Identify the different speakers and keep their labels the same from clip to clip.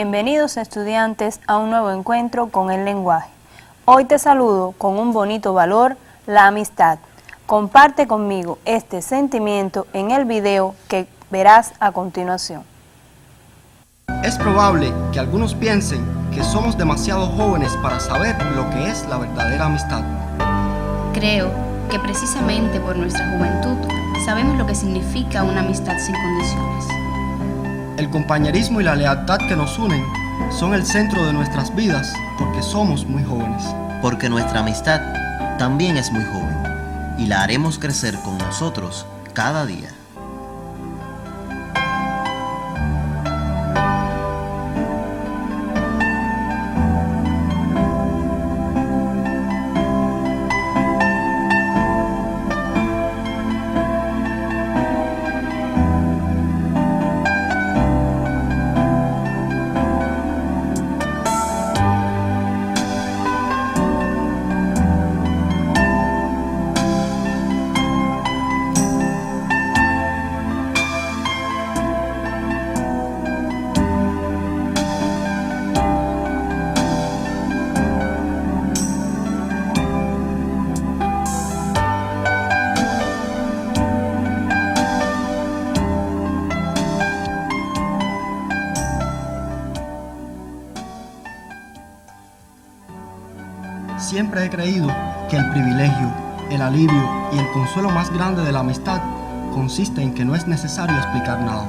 Speaker 1: Bienvenidos estudiantes a un nuevo encuentro con el lenguaje. Hoy te saludo con un bonito valor, la amistad. Comparte conmigo este sentimiento en el video que verás a continuación.
Speaker 2: Es probable que algunos piensen que somos demasiado jóvenes para saber lo que es la verdadera amistad.
Speaker 3: Creo que precisamente por nuestra juventud sabemos lo que significa una amistad sin condiciones.
Speaker 2: El compañerismo y la lealtad que nos unen son el centro de nuestras vidas porque somos muy jóvenes.
Speaker 4: Porque nuestra amistad también es muy joven y la haremos crecer con nosotros cada día.
Speaker 2: Siempre he creído que el privilegio, el alivio y el consuelo más grande de la amistad consiste en que no es necesario explicar nada.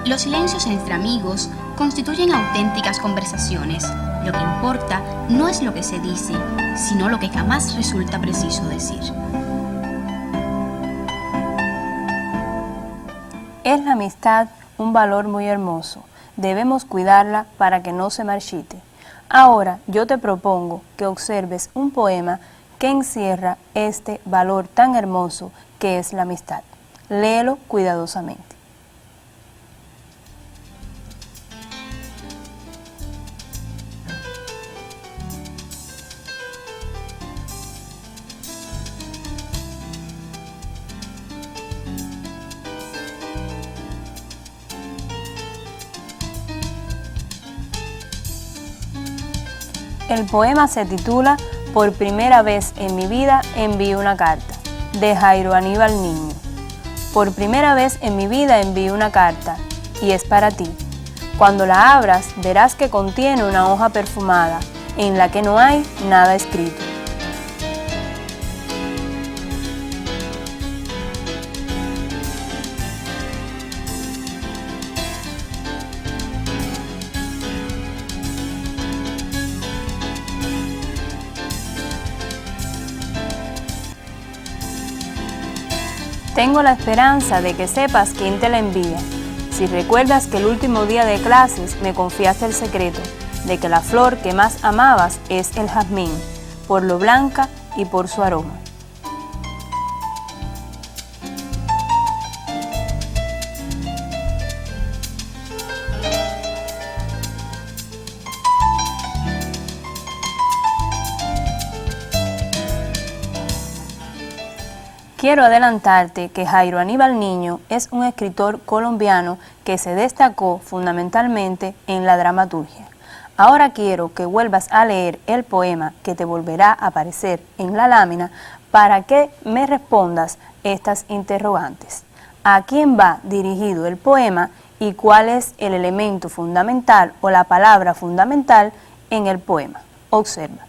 Speaker 3: Los silencios entre amigos constituyen auténticas conversaciones. Lo que importa no es lo que se dice, sino lo que jamás resulta preciso decir.
Speaker 1: Es la amistad un valor muy hermoso. Debemos cuidarla para que no se marchite. Ahora yo te propongo que observes un poema que encierra este valor tan hermoso que es la amistad. Léelo cuidadosamente. El poema se titula Por primera vez en mi vida envío una carta, de Jairo Aníbal Niño. Por primera vez en mi vida envío una carta, y es para ti. Cuando la abras, verás que contiene una hoja perfumada, en la que no hay nada escrito. Tengo la esperanza de que sepas quién te la envía. Si recuerdas que el último día de clases me confiaste el secreto de que la flor que más amabas es el jazmín, por lo blanca y por su aroma. Quiero adelantarte que Jairo Aníbal Niño es un escritor colombiano que se destacó fundamentalmente en la dramaturgia. Ahora quiero que vuelvas a leer el poema que te volverá a aparecer en la lámina para que me respondas estas interrogantes. ¿A quién va dirigido el poema y cuál es el elemento fundamental o la palabra fundamental en el poema? Observa.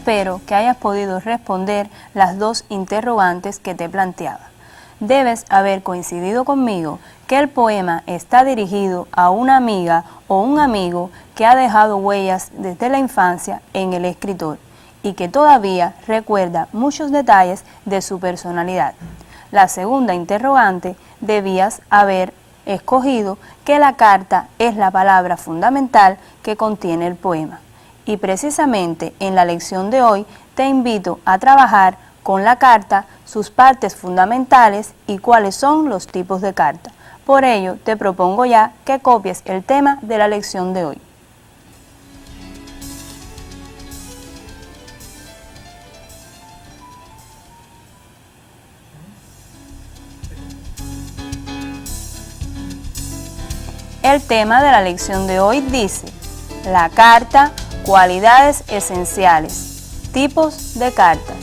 Speaker 1: Espero que hayas podido responder las dos interrogantes que te planteaba. Debes haber coincidido conmigo que el poema está dirigido a una amiga o un amigo que ha dejado huellas desde la infancia en el escritor y que todavía recuerda muchos detalles de su personalidad. La segunda interrogante debías haber escogido que la carta es la palabra fundamental que contiene el poema. Y precisamente en la lección de hoy te invito a trabajar con la carta, sus partes fundamentales y cuáles son los tipos de carta. Por ello, te propongo ya que copies el tema de la lección de hoy. El tema de la lección de hoy dice: la carta, cualidades esenciales, tipos de cartas.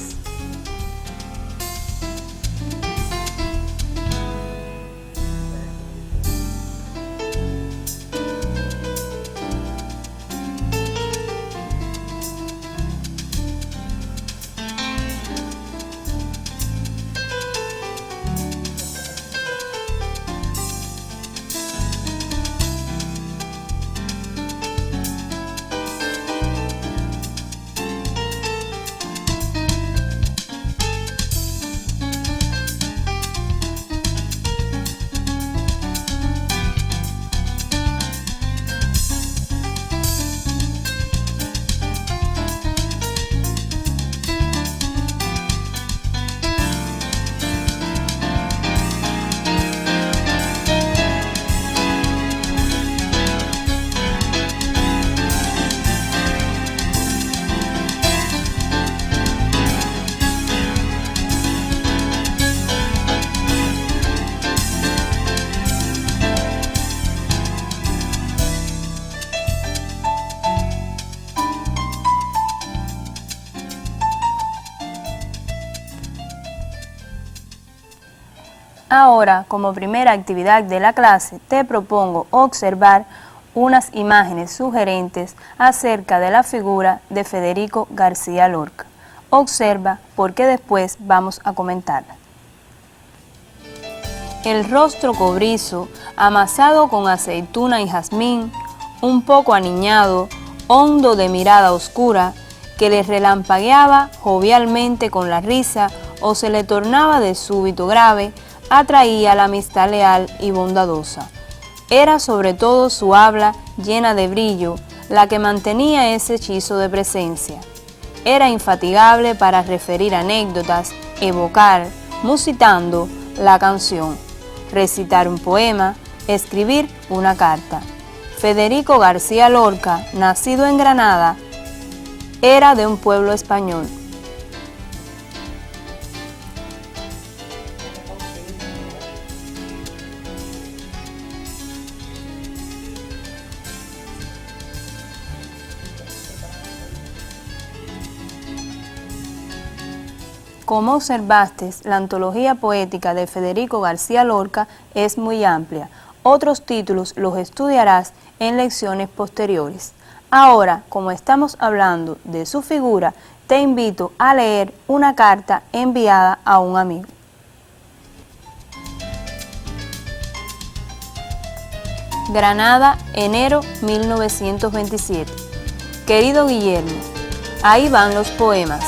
Speaker 1: Ahora, como primera actividad de la clase, te propongo observar unas imágenes sugerentes acerca de la figura de Federico García Lorca. Observa porque después vamos a comentarla. El rostro cobrizo, amasado con aceituna y jazmín, un poco aniñado, hondo de mirada oscura, que le relampagueaba jovialmente con la risa o se le tornaba de súbito grave, atraía la amistad leal y bondadosa. Era sobre todo su habla llena de brillo la que mantenía ese hechizo de presencia. Era infatigable para referir anécdotas, evocar, musitando la canción, recitar un poema, escribir una carta. Federico García Lorca, nacido en Granada, era de un pueblo español. Como observaste, la antología poética de Federico García Lorca es muy amplia. Otros títulos los estudiarás en lecciones posteriores. Ahora, como estamos hablando de su figura, te invito a leer una carta enviada a un amigo. Granada, enero 1927. Querido Guillermo, ahí van los poemas.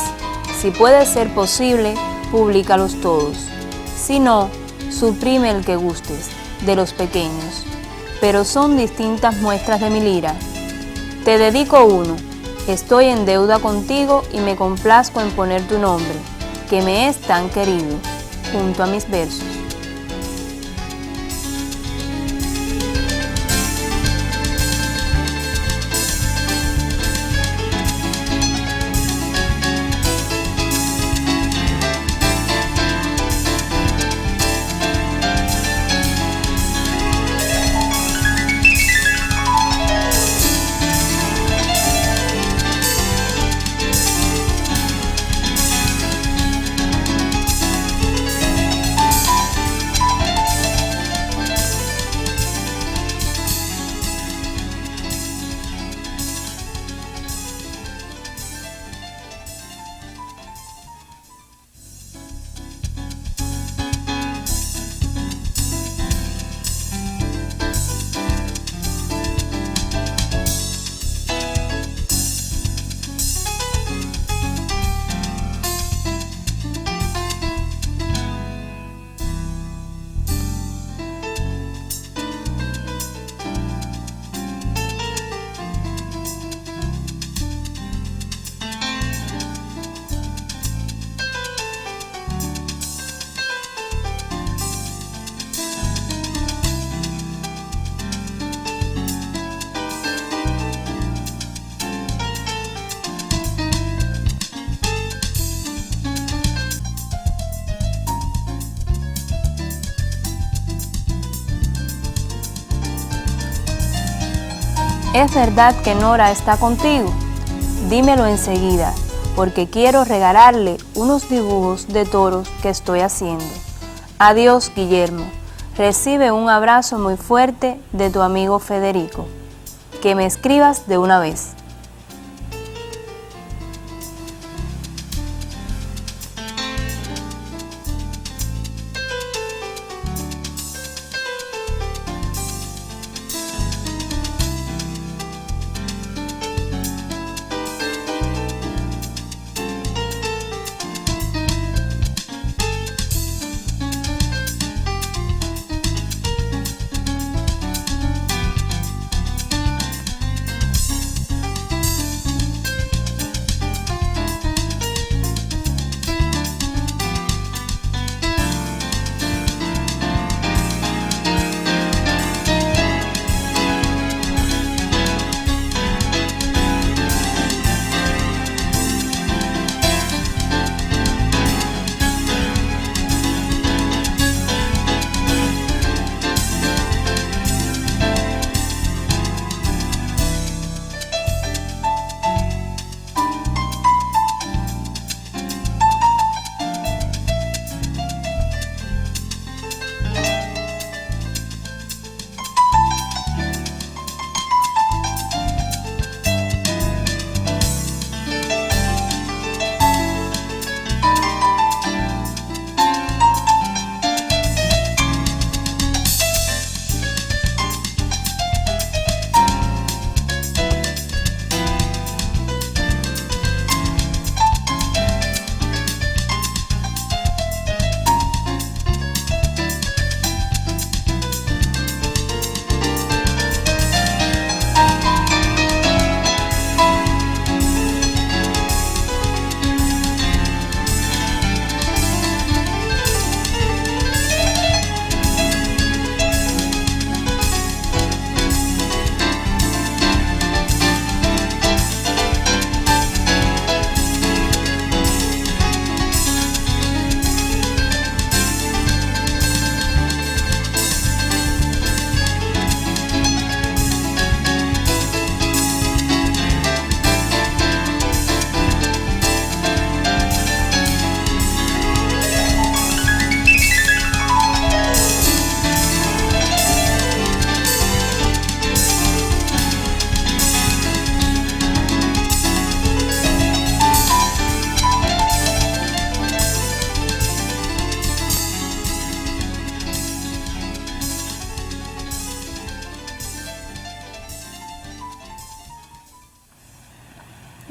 Speaker 1: Si puede ser posible, públicalos todos. Si no, suprime el que gustes, de los pequeños. Pero son distintas muestras de mi lira. Te dedico uno. Estoy en deuda contigo y me complazco en poner tu nombre, que me es tan querido, junto a mis versos. ¿Es verdad que Nora está contigo? Dímelo enseguida, porque quiero regalarle unos dibujos de toros que estoy haciendo. Adiós, Guillermo. Recibe un abrazo muy fuerte de tu amigo Federico. Que me escribas de una vez.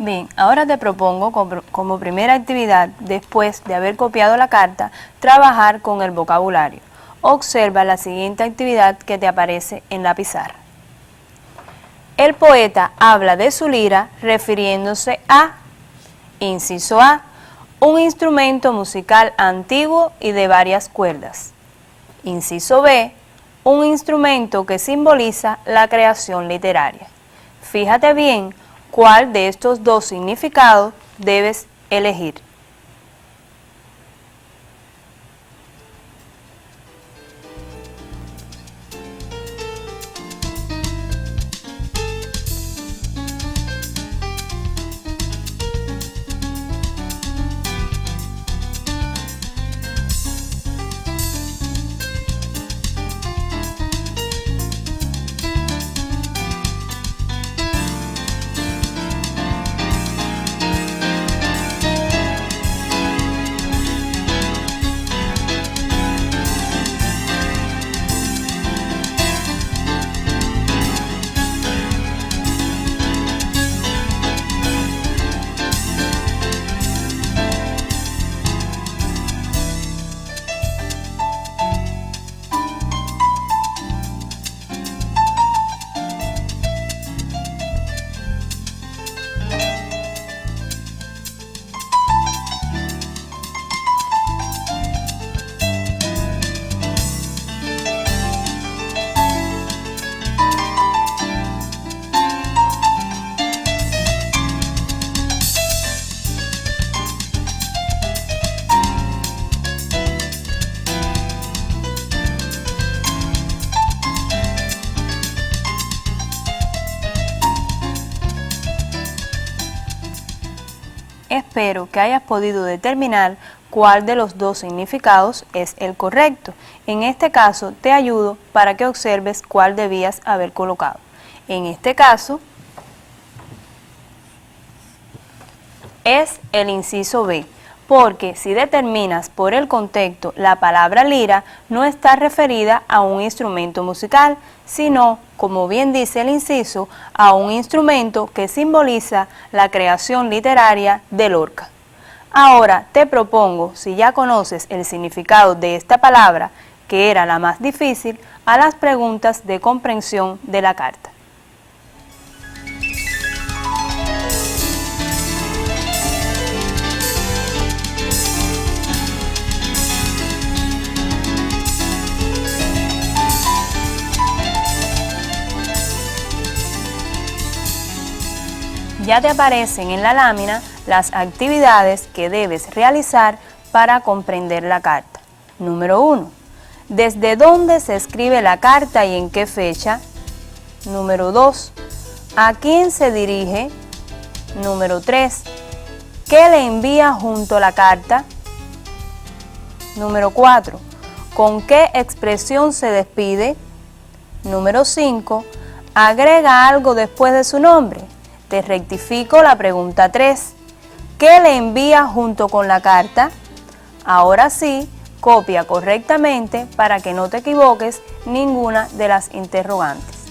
Speaker 1: Bien, ahora te propongo como primera actividad, después de haber copiado la carta, trabajar con el vocabulario. Observa la siguiente actividad que te aparece en la pizarra. El poeta habla de su lira refiriéndose a, inciso A, un instrumento musical antiguo y de varias cuerdas. Inciso B, un instrumento que simboliza la creación literaria. Fíjate bien cuál de estos dos significados debes elegir. espero que hayas podido determinar cuál de los dos significados es el correcto. En este caso te ayudo para que observes cuál debías haber colocado. En este caso es el inciso B, porque si determinas por el contexto, la palabra lira no está referida a un instrumento musical, sino, como bien dice el inciso, a un instrumento que simboliza la creación literaria de Lorca. Ahora te propongo, si ya conoces el significado de esta palabra, que era la más difícil, a las preguntas de comprensión de la carta. Ya te aparecen en la lámina las actividades que debes realizar para comprender la carta. Número 1. ¿Desde dónde se escribe la carta y en qué fecha? Número 2. ¿A quién se dirige? Número 3. ¿Qué le envía junto a la carta? Número 4. ¿Con qué expresión se despide? Número 5. ¿Agrega algo después de su nombre? Te rectifico la pregunta 3. ¿Qué le envía junto con la carta? Ahora sí, copia correctamente para que no te equivoques ninguna de las interrogantes.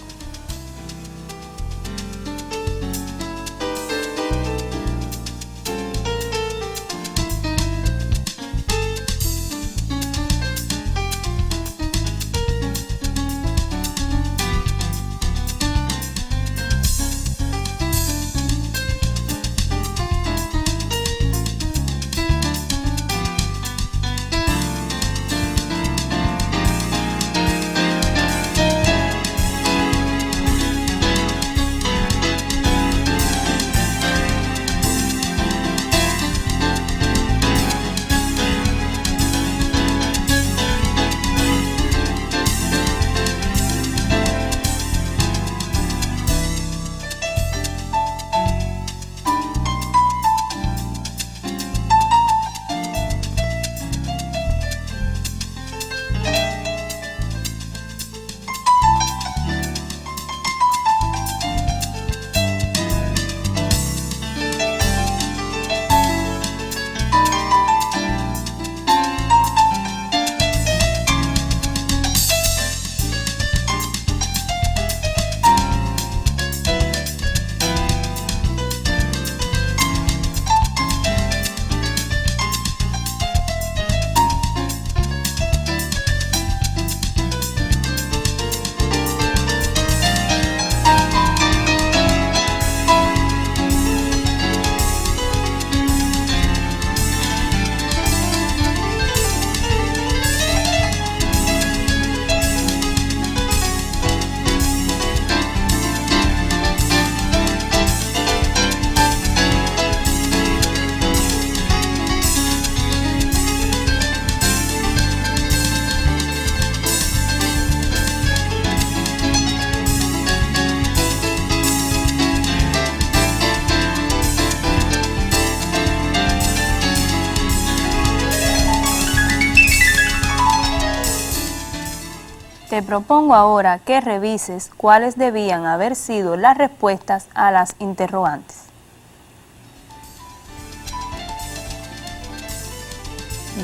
Speaker 1: Te propongo ahora que revises cuáles debían haber sido las respuestas a las interrogantes.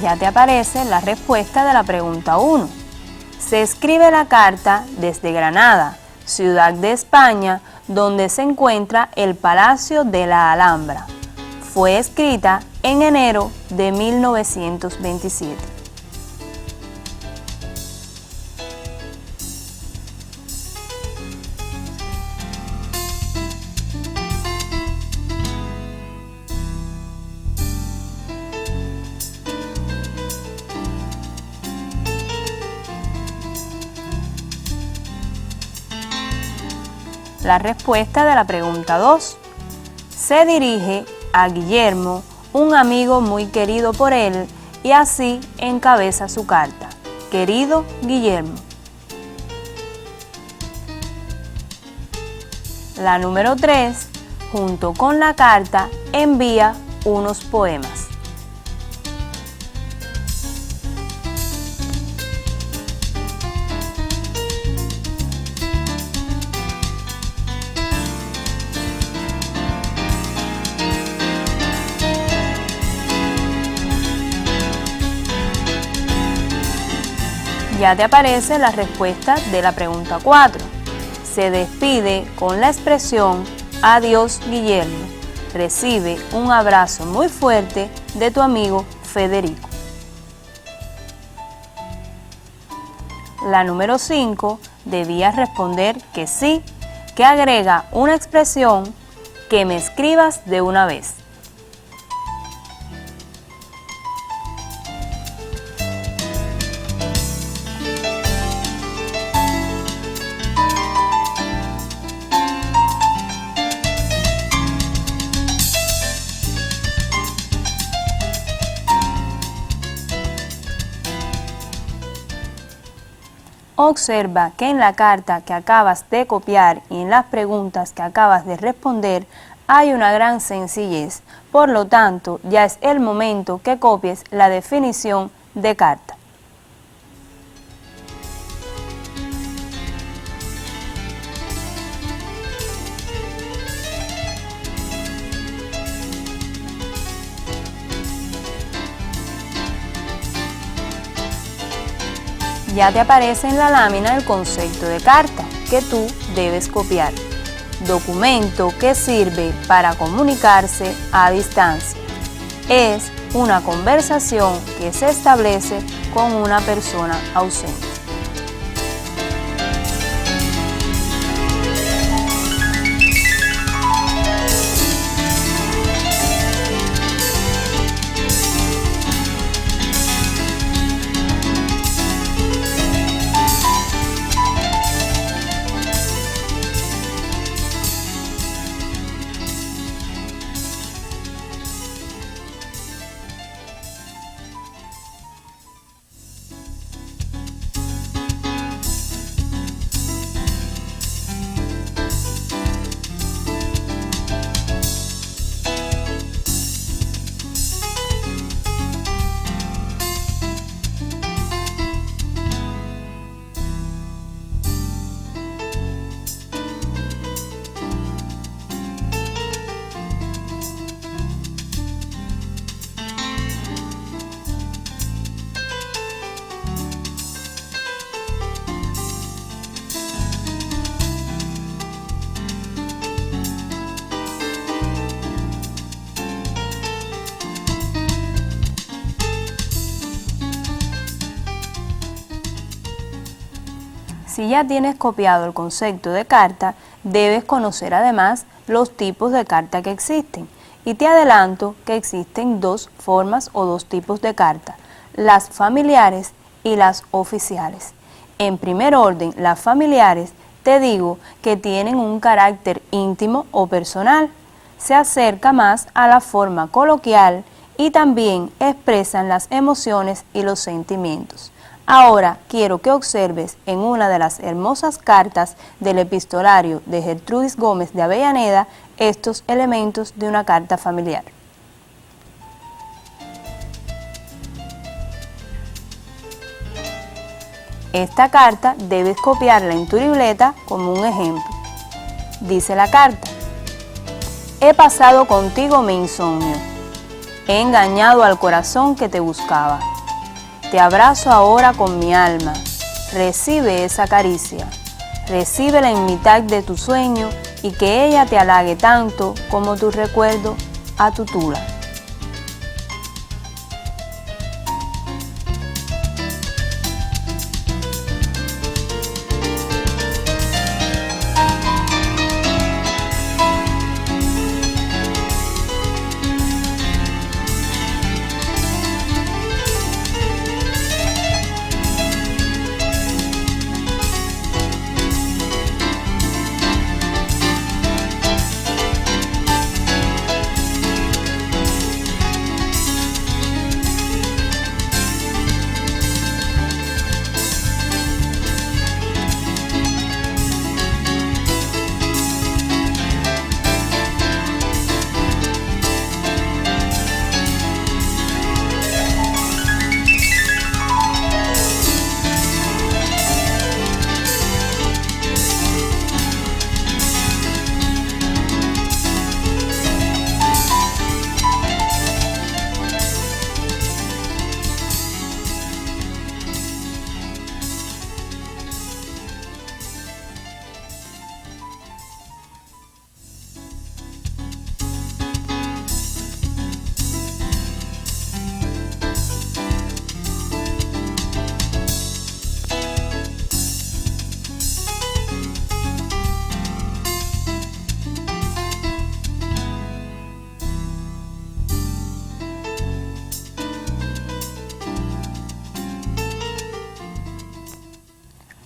Speaker 1: Ya te aparece la respuesta de la pregunta 1. Se escribe la carta desde Granada, ciudad de España, donde se encuentra el Palacio de la Alhambra. Fue escrita en enero de 1927. La respuesta de la pregunta 2. Se dirige a Guillermo, un amigo muy querido por él, y así encabeza su carta. Querido Guillermo. La número 3, junto con la carta, envía unos poemas. Ya te aparece la respuesta de la pregunta 4. Se despide con la expresión adiós Guillermo. Recibe un abrazo muy fuerte de tu amigo Federico. La número 5 debías responder que sí, que agrega una expresión que me escribas de una vez. Observa que en la carta que acabas de copiar y en las preguntas que acabas de responder hay una gran sencillez. Por lo tanto, ya es el momento que copies la definición de carta. Ya te aparece en la lámina el concepto de carta que tú debes copiar. Documento que sirve para comunicarse a distancia. Es una conversación que se establece con una persona ausente. Si ya tienes copiado el concepto de carta, debes conocer además los tipos de carta que existen. Y te adelanto que existen dos formas o dos tipos de carta, las familiares y las oficiales. En primer orden, las familiares, te digo que tienen un carácter íntimo o personal, se acerca más a la forma coloquial y también expresan las emociones y los sentimientos. Ahora quiero que observes en una de las hermosas cartas del epistolario de Gertrudis Gómez de Avellaneda estos elementos de una carta familiar. Esta carta debes copiarla en tu libreta como un ejemplo. Dice la carta: he pasado contigo mi insomnio, he engañado al corazón que te buscaba. Te abrazo ahora con mi alma, recibe esa caricia, recíbela en mitad de tu sueño y que ella te halague tanto como tu recuerdo a tu tula.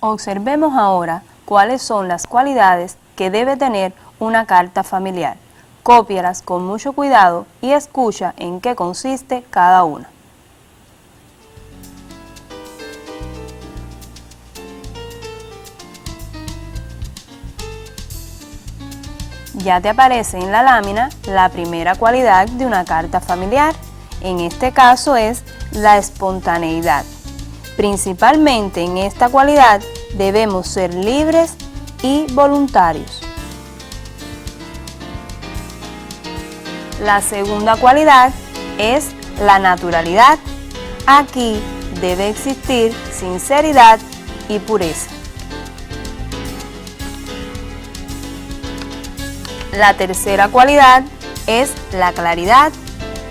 Speaker 1: Observemos ahora cuáles son las cualidades que debe tener una carta familiar. Cópialas con mucho cuidado y escucha en qué consiste cada una. Ya te aparece en la lámina la primera cualidad de una carta familiar. En este caso es la espontaneidad. Principalmente en esta cualidad debemos ser libres y voluntarios. La segunda cualidad es la naturalidad. Aquí debe existir sinceridad y pureza. La tercera cualidad es la claridad,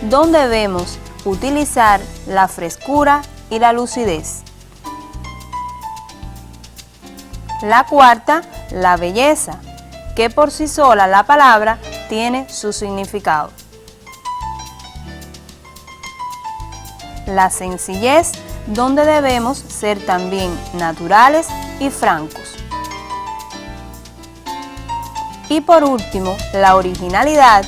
Speaker 1: donde debemos utilizar la frescura y la lucidez. La cuarta, la belleza, que por sí sola la palabra tiene su significado. La sencillez, donde debemos ser también naturales y francos. Y por último, la originalidad,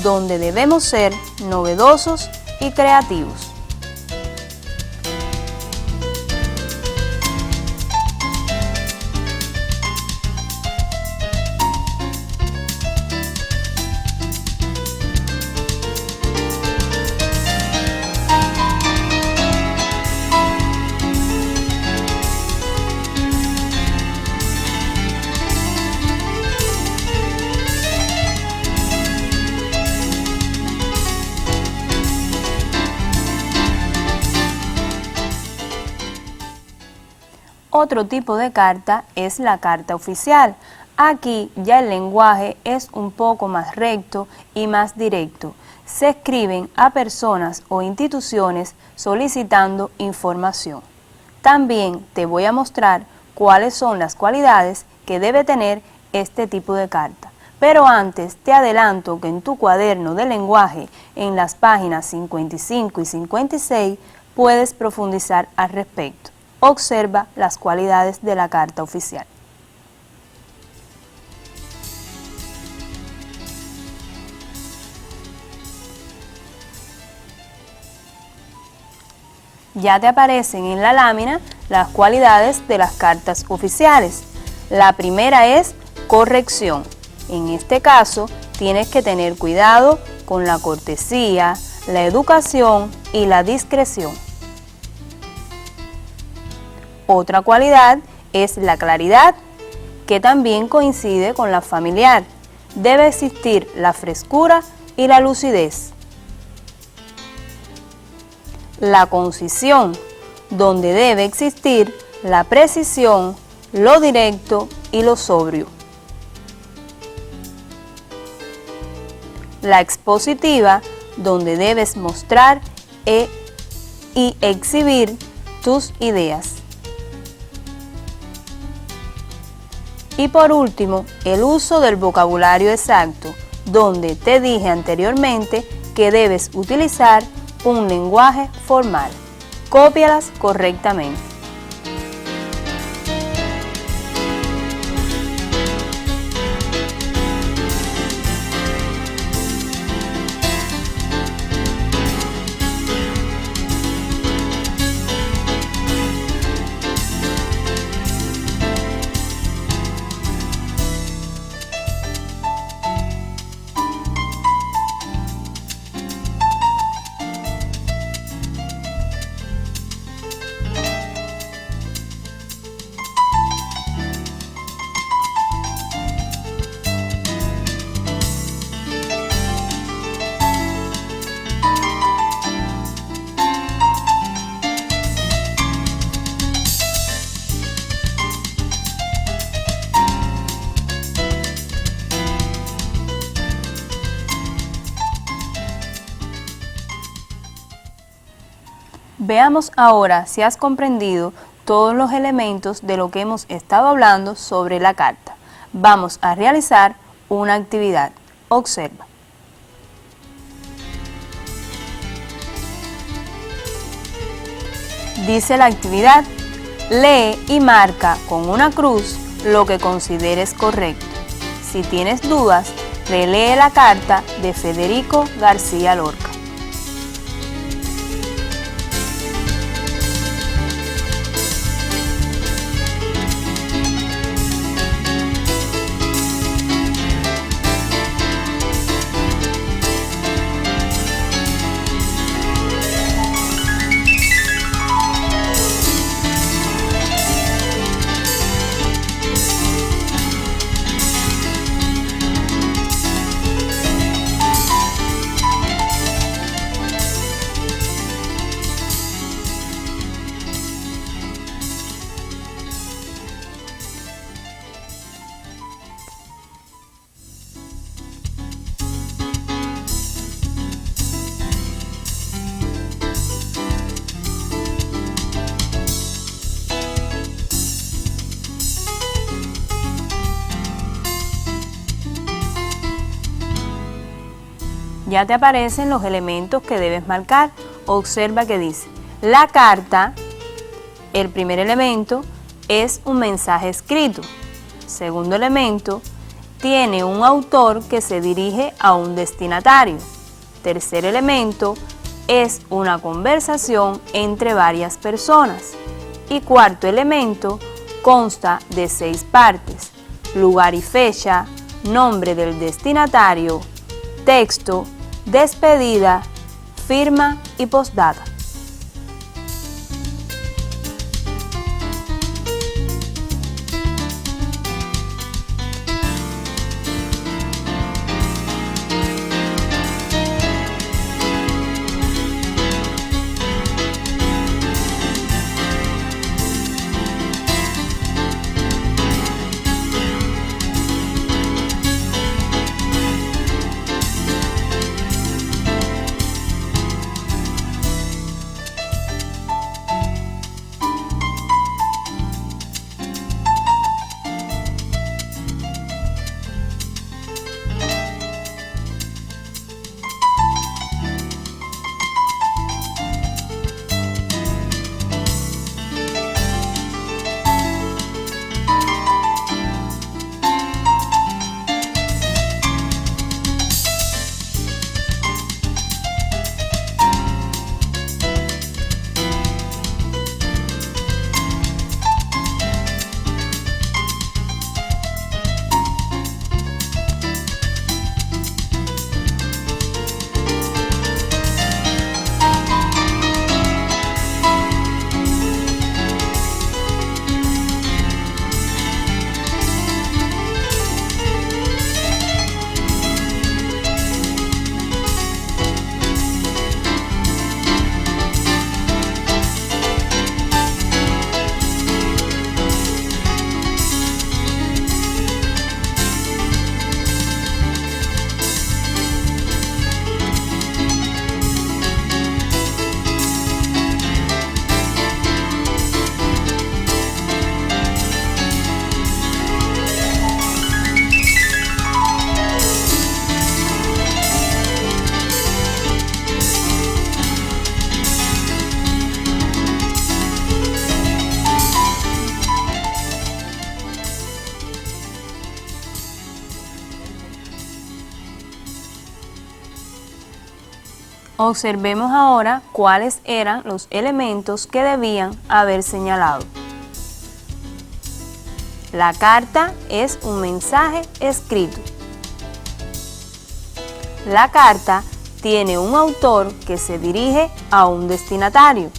Speaker 1: donde debemos ser novedosos y creativos. Otro tipo de carta es la carta oficial. Aquí ya el lenguaje es un poco más recto y más directo. Se escriben a personas o instituciones solicitando información. También te voy a mostrar cuáles son las cualidades que debe tener este tipo de carta. Pero antes te adelanto que en tu cuaderno de lenguaje, en las páginas 55 y 56, puedes profundizar al respecto. Observa las cualidades de la carta oficial. Ya te aparecen en la lámina las cualidades de las cartas oficiales. La primera es corrección. En este caso, tienes que tener cuidado con la cortesía, la educación y la discreción. Otra cualidad es la claridad, que también coincide con la familiar. Debe existir la frescura y la lucidez. La concisión, donde debe existir la precisión, lo directo y lo sobrio. La expositiva, donde debes mostrar y exhibir tus ideas. Y por último, el uso del vocabulario exacto, donde te dije anteriormente que debes utilizar un lenguaje formal. Cópialas correctamente. Veamos ahora si has comprendido todos los elementos de lo que hemos estado hablando sobre la carta. Vamos a realizar una actividad. Observa. Dice la actividad: Lee y marca con una cruz lo que consideres correcto. Si tienes dudas, relee la carta de Federico García Lorca. Ya te aparecen los elementos que debes marcar. Observa que dice, la carta, el primer elemento, es un mensaje escrito. Segundo elemento, tiene un autor que se dirige a un destinatario. Tercer elemento, es una conversación entre varias personas. Y cuarto elemento, consta de 6 partes: lugar y fecha, nombre del destinatario, texto, despedida, firma y postdata. Observemos ahora cuáles eran los elementos que debían haber señalado. La carta es un mensaje escrito. La carta tiene un autor que se dirige a un destinatario.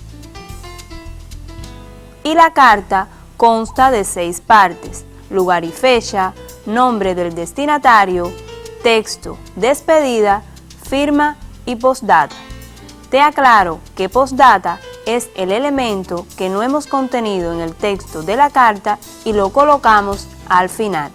Speaker 1: Y la carta consta de 6 partes: lugar y fecha, nombre del destinatario, texto, despedida, firma y postdata. Te aclaro que postdata es el elemento que no hemos contenido en el texto de la carta y lo colocamos al final.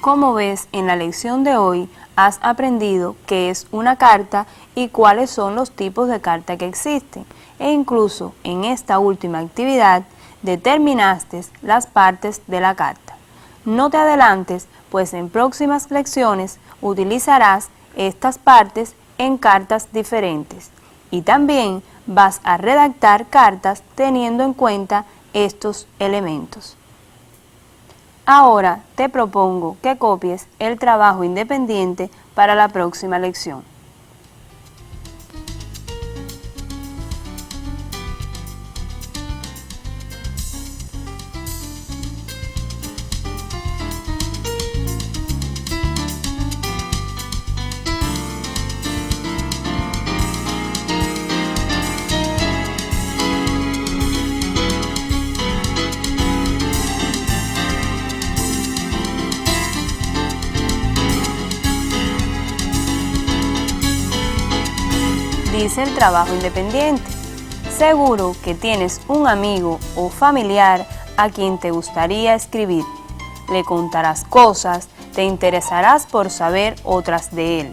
Speaker 1: Como ves, en la lección de hoy has aprendido qué es una carta y cuáles son los tipos de carta que existen. E incluso en esta última actividad determinaste las partes de la carta. No te adelantes, pues en próximas lecciones utilizarás estas partes en cartas diferentes. Y también vas a redactar cartas teniendo en cuenta estos elementos. Ahora te propongo que copies el trabajo independiente para la próxima lección. Dice el trabajo independiente. Seguro que tienes un amigo o familiar a quien te gustaría escribir. Le contarás cosas, te interesarás por saber otras de él.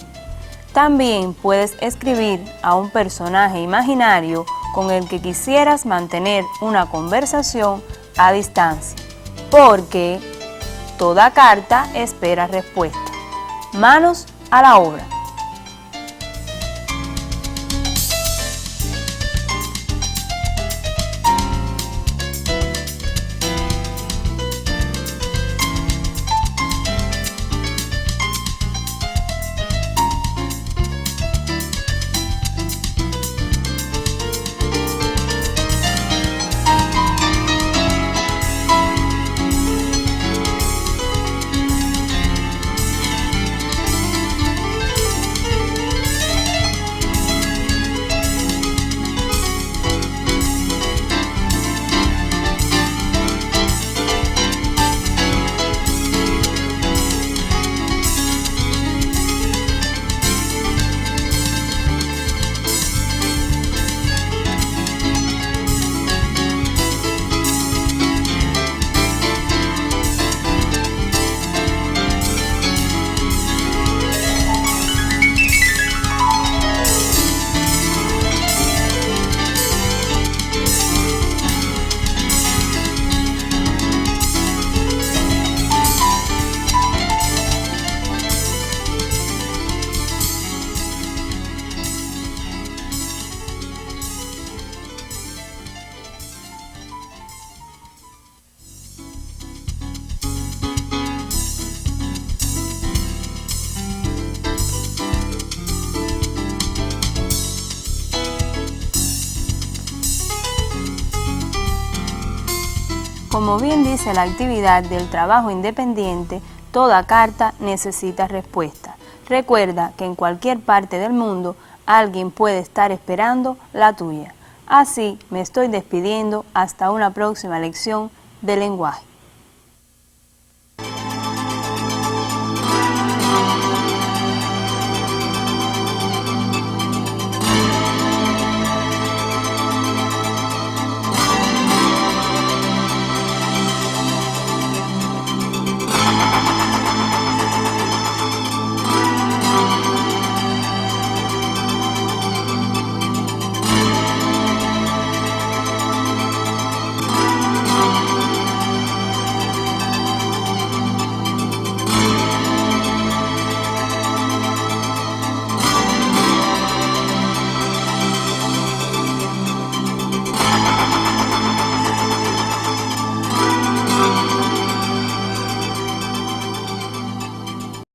Speaker 1: También puedes escribir a un personaje imaginario con el que quisieras mantener una conversación a distancia, porque toda carta espera respuesta. Manos a la obra. Como bien dice la actividad del trabajo independiente, toda carta necesita respuesta. Recuerda que en cualquier parte del mundo alguien puede estar esperando la tuya. Así me estoy despidiendo hasta una próxima lección de lenguaje.